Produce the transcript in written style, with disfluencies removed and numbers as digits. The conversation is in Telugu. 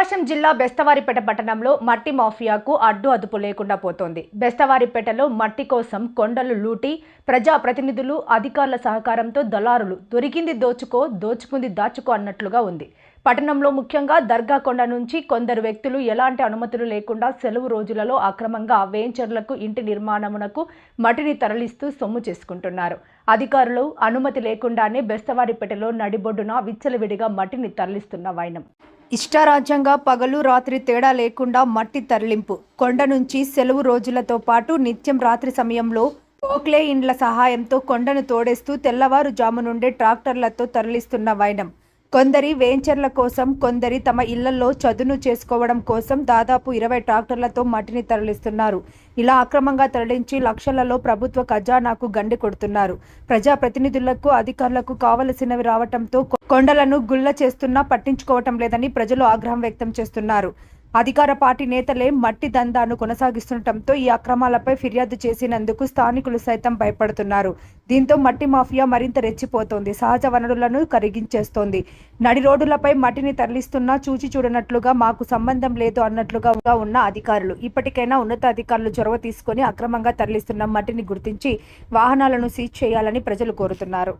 ప్రకాశం జిల్లా బెస్తవారిపేట పట్టణంలో మట్టి మాఫియాకు అడ్డు లేకుండా పోతోంది. బెస్తవారిపేటలో మట్టి కోసం కొండలు లూటి ప్రజాప్రతినిధులు, అధికారుల సహకారంతో దళారులు దొరికింది దోచుకో, దోచుకుంది దాచుకో అన్నట్లుగా ఉంది. పట్టణంలో ముఖ్యంగా దర్గా కొండ నుంచి కొందరు వ్యక్తులు ఎలాంటి అనుమతులు లేకుండా సెలవు రోజులలో అక్రమంగా వేంచర్లకు ఇంటి నిర్మాణమునకు మట్టిని తరలిస్తూ సొమ్ము చేసుకుంటున్నారు. అధికారులు అనుమతి లేకుండానే బెస్తవారిపేటలో నడిబొడ్డున విచ్చలవిడిగా మట్టిని తరలిస్తున్న వైనం. ఇష్టారాజ్యంగా పగలు రాత్రి తేడా లేకుండా మట్టి తరలింపు. కొండ నుంచి సెలవు రోజులతో పాటు నిత్యం రాత్రి సమయంలో పోక్లే ఇండ్ల సహాయంతో కొండను తోడేస్తూ తెల్లవారుజాము నుండే ట్రాక్టర్లతో తరలిస్తున్న వైనం. కొందరి వేంచర్ల కోసం, కొందరి తమ ఇళ్లలో చదును చేసుకోవడం కోసం దాదాపు 20 ట్రాక్టర్లతో మట్టిని తరలిస్తున్నారు. ఇలా అక్రమంగా తరలించి లక్షలలో ప్రభుత్వ ఖజానాకు గండి కొడుతున్నారు. ప్రజాప్రతినిధులకు, అధికారులకు కావలసినవి రావటంతో కొండలను గుల్ల చేస్తున్నా పట్టించుకోవటం లేదని ప్రజలు ఆగ్రహం వ్యక్తం చేస్తున్నారు. అధికార పార్టీ నేతలే మట్టి దందాను కొనసాగిస్తుండటంతో ఈ అక్రమాలపై ఫిర్యాదు చేసినందుకు స్థానికులు సైతం భయపడుతున్నారు. దీంతో మట్టి మాఫియా మరింత రెచ్చిపోతోంది. సహజ వనరులను కరిగించేస్తోంది. నడి రోడ్డులపై మట్టిని తరలిస్తున్నా చూచి చూడనట్లుగా, మాకు సంబంధం లేదు అన్నట్లుగా ఉన్న అధికారులు ఇప్పటికైనా ఉన్నతాధికారులు చొరవ తీసుకొని అక్రమంగా తరలిస్తున్న మట్టిని గుర్తించి వాహనాలను సీజ్ చేయాలని ప్రజలు కోరుతున్నారు.